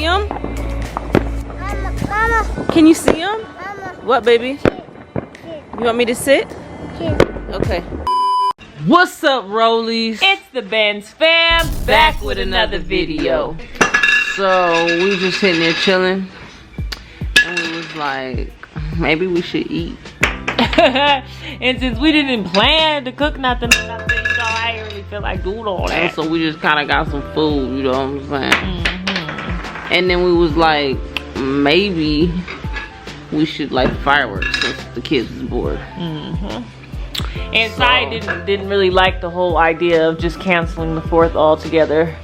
them? Mama. Can you see them? Mama. What, baby? You want me to sit? Okay. What's up, Rollies? It's the BENNSFAM back with another video. So we was just sitting there chilling, and we was like, maybe we should eat. And since we didn't plan to cook nothing, so I didn't really feel like doing all that. So we just kind of got some food, you know what I'm saying? And then we was like, maybe we should light fireworks since the kids is bored. And Sai didn't really like the whole idea of just canceling the 4th altogether.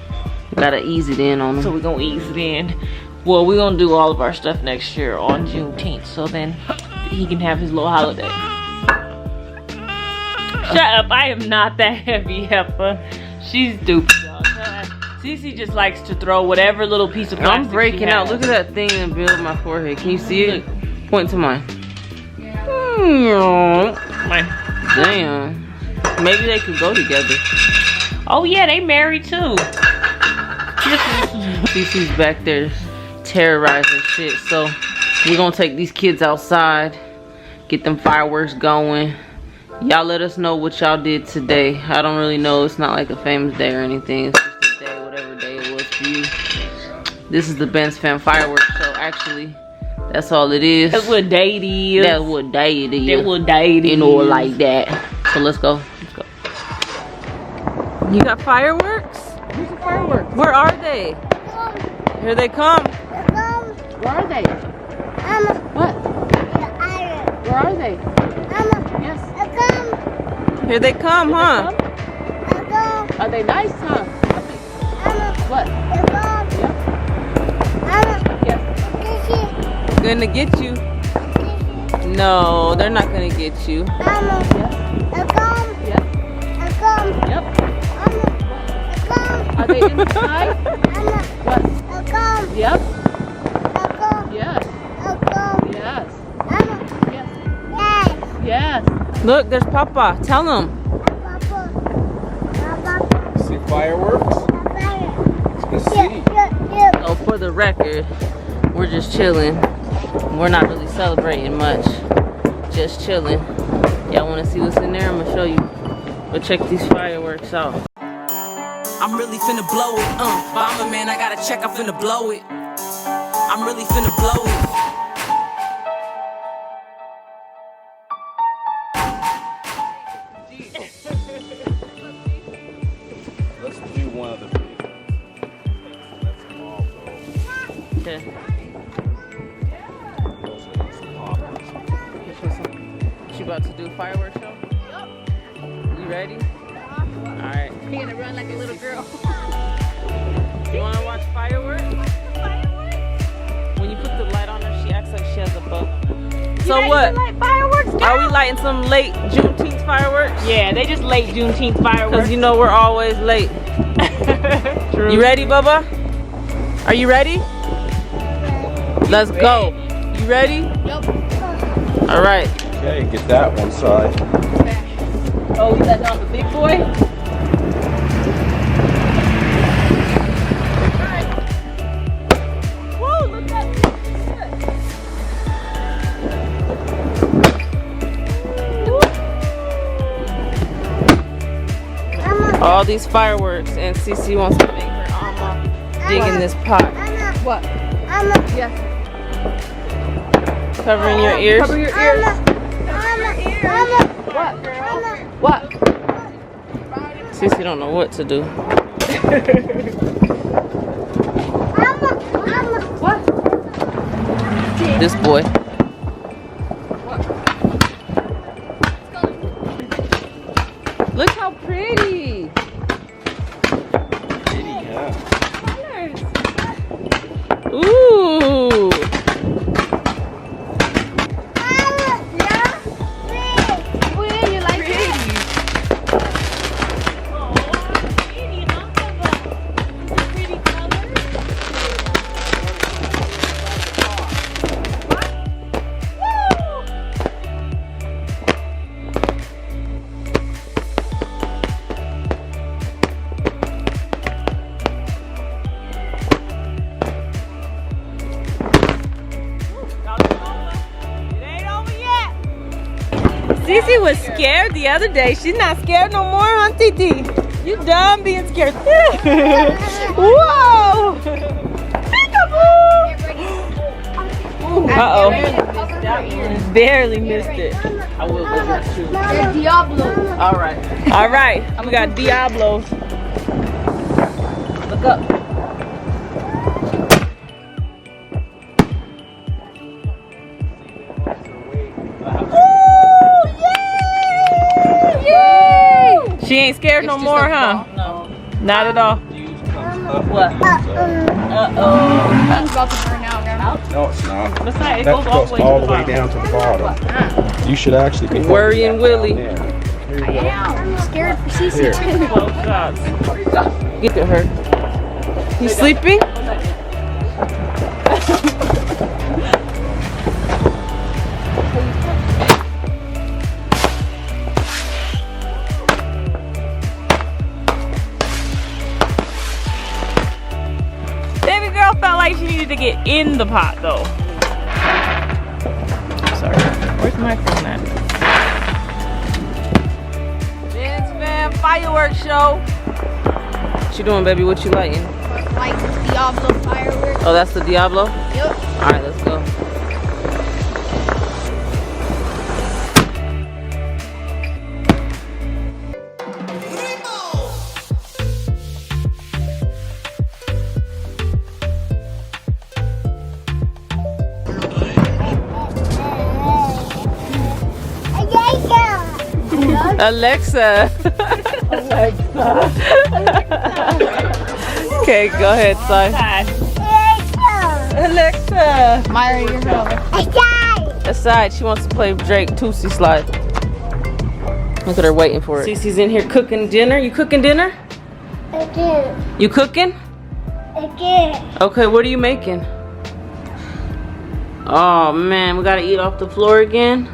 Gotta ease it in on them. So we're gonna ease it in. Well, we're gonna do all of our stuff next year on Juneteenth, so then he can have his little holiday. Shut up, I am not that heavy, Heffa. She's stupid, y'all. Cici just likes to throw whatever little piece of plastic I'm breaking she out. has. Look at that thing in the middle of my forehead. Can you see it? Point to mine. Mine. Damn. Maybe they could go together. Oh yeah, they married too. Cici's back there terrorizing shit. So we're gonna take these kids outside, get them fireworks going. Y'all let us know what y'all did today. I don't really know. It's not like a famous day or anything. It's just a day, whatever day it was for you. This is the BENNSFAM fireworks show. Actually, that's all it is. That's what day it is. That's what day it is. That's what day it is. You know, like that. So let's go. Let's go. You got fireworks? Where's the fireworks? Where are they? Here they come. Where are they? What? Where are they? Yes. Here they come, huh? Are they nice, huh? What? Yes. Gonna get you. No, they're not gonna get you. Yes. Yep. Are they in the sky? What? Yep. Yes. Yes. Yes. Look, there's Papa. Tell him. See fireworks? It's the city. Oh, for the record, we're just chilling. We're not really celebrating much. Just chilling. Y'all want to see what's in there? I'm gonna show you. But check these fireworks out. I'm really finna blow it, but I'm a man, I gotta check, I'm finna blow it. I'm really finna blow it. Let's do one of the big. Let's all go. Okay. Those are some poppers. She about to do a fireworks show? Yup. You ready? Alright. You're gonna run like a little girl. You wanna watch fireworks? When you put the light on her, she acts like she has a bug. So what? Light fireworks, Are we lighting some late Juneteenth fireworks? Yeah, they just late Juneteenth fireworks. Because you know we're always late. True. You ready, Bubba? Are you ready? Let's go. You ready? Yep. Alright. Okay, get that one side. Oh, we letting out the big boy? Woo, look at this. All these fireworks, and Cici wants to make her mama dig in this pot. What? Yes. Covering your ears. Cover your ears. What, girl? What? Cici don't know what to do. What? This boy. Look how pretty. Yeah. Ooh. You like it? Cici was scared the other day. She's not scared no more, huh, Titi? You done being scared. Whoa! Uh-oh. Barely missed it. I will go back to They're Diablo. All right. All right, we got Diablos. Look up. She ain't scared no more, huh? No. Not at all. What? Uh-oh. Thing's about to burn out. No, it's not. Besides, it That goes goes all the way down to the bottom. You should actually be Worrying Willie. There. Here you go. I'm scared for Cici Here. too. Close shots. Get to her. You sleeping? Baby girl felt like she needed to get in the pot though. Sorry. Where's my phone at? BENNSFAM fireworks show. What you doing, baby? What you lighting? Like Diablo fireworks. Oh, that's the Diablo? Yep. All right, let's go. Alexa. Okay, go ahead, son. Alexa. Myra, you're over. Aside, she wants to play Drake Tootsie Slide. Look at her waiting for it. Cece's in here cooking dinner. You cooking dinner? You cooking? Okay, what are you making? Oh man, we gotta eat off the floor again.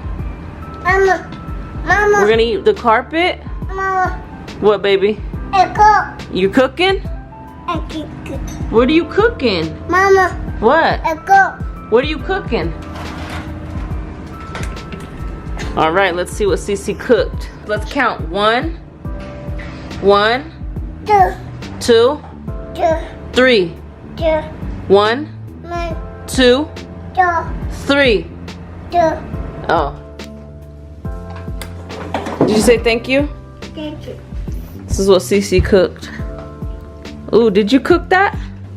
Mama, We're gonna eat the carpet. Mama, What, baby? Echo, You cooking? What are you cooking? Mama, What? Echo, What are you cooking? All right, let's see what Cici cooked. Let's count. 1, 1, 2, 2, 2, 3. 2, 1, 1, 2, 2, 3. 2. Oh. Did you say thank you? Thank you. This is what Cici cooked. Ooh, did you cook that?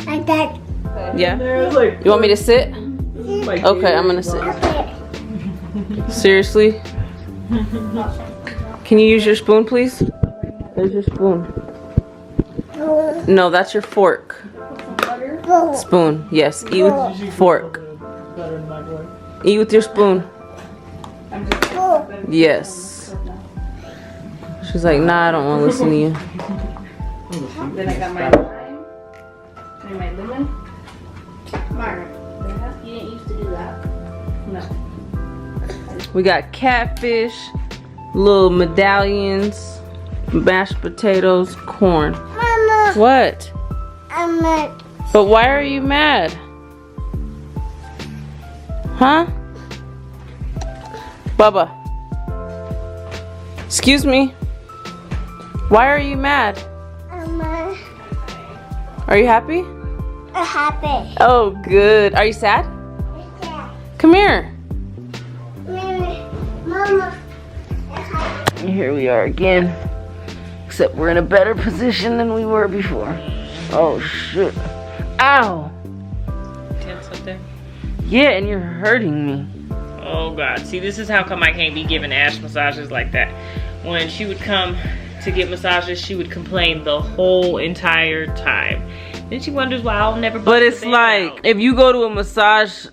I got Yeah. You want me to sit? Okay, I'm gonna sit. Seriously? Can you use your spoon, please? There's your spoon. No, that's your fork. Spoon. Yes. Eat with fork. Eat with your spoon. Yes. She's like, nah, I don't want to listen to you. Then I got my lime and my lemon. Myra, you didn't used to do that. No. We got catfish, little medallions, mashed potatoes, corn. Mama, What? I'm mad. But why are you mad? Huh? Bubba. Excuse me. Why are you mad? I'm mad. Are you happy? I'm happy. Oh, good. Are you sad? Come here. Mama, And here we are again. Except we're in a better position than we were before. Oh, shit. Ow. Tense up there. Yeah, and you're hurting me. Oh God, see, this is how come I can't be giving Ash massages like that. When she would come to get massages, she would complain the whole entire time. Then she wonders why I'll never bust But the it's band like, out. if you go to a massage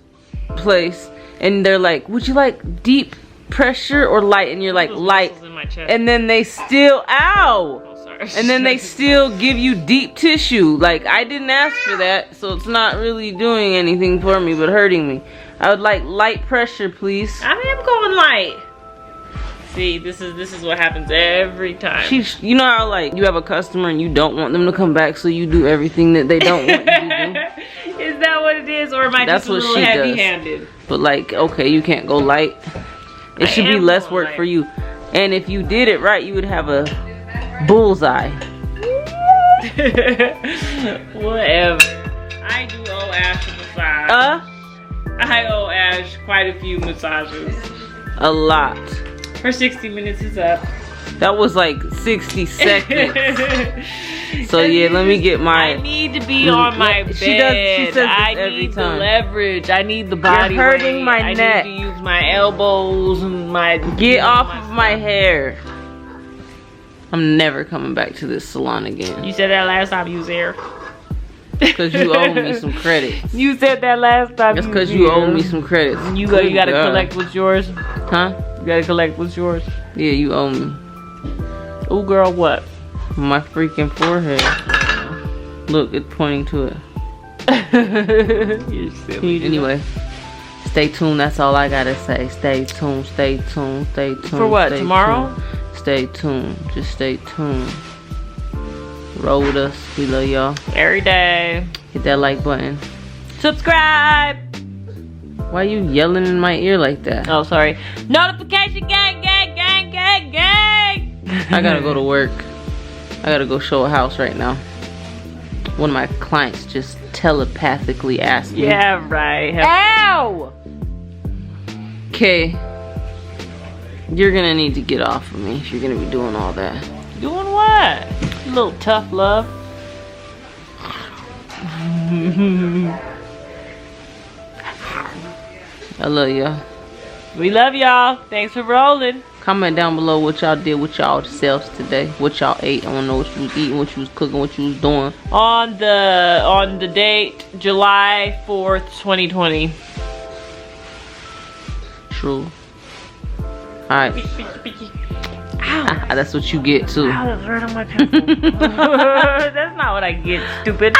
place and they're like, would you like deep pressure or light? And you're like, Those light. muscles in my chest. And then they still, ow! Oh, sorry. And then they still give you deep tissue. Like, I didn't ask for that, so it's not really doing anything for me but hurting me. I would like light pressure, please. I am going light. See, this is what happens every time. You know how like you have a customer and you don't want them to come back, so you do everything that they don't want you to do. Is that what it is, or am I That's just a what little she does. heavy-handed? But like, okay, you can't go light. It I should be am less going work light. for you. And if you did it right, you would have a bullseye. Whatever. I do owe Ash a massage. I owe Ash quite a few massages. A lot. Her 60 minutes is up. That was like 60 seconds. So yeah, let me get my. I need to be on my bed. She says this I every need time. the leverage. I need the body You're hurting weight. my neck. I need to use my elbows and my. Get off of my hair. I'm never coming back to this salon again. You said that last time you was here. Because you owe me some credits. You said that last time. That's because you owe me some credits. You Good gotta God. collect what's yours. Huh? You gotta collect what's yours. Yeah, you owe me. Oh, girl, what? My freaking forehead. Look, it's pointing to it. You're silly. Anyway, stay tuned. That's all I gotta say. Stay tuned. Stay tuned. Stay tuned. For what? Stay Tomorrow? tuned. Stay tuned. Just stay tuned. Roll with us. We love y'all. Every day. Hit that like button. Subscribe. Why you yelling in my ear like that? Oh, sorry. Notification gang, gang, gang, gang, gang. I gotta go to work. I gotta go show a house right now. One of my clients just telepathically asked me. Yeah, right. Ow! Okay. You're gonna need to get off of me if you're gonna be doing all that. Doing what? A little tough love. I love y'all. We love y'all. Thanks for rolling. Comment down below what y'all did with y'all selves today. What y'all ate. I wanna know what you was eating, what you was cooking, what you was doing. On the date July 4th, 2020. True. Alright. Ow. That's what you get too. Ow, that's right on my pencil. That's not what I get, stupid.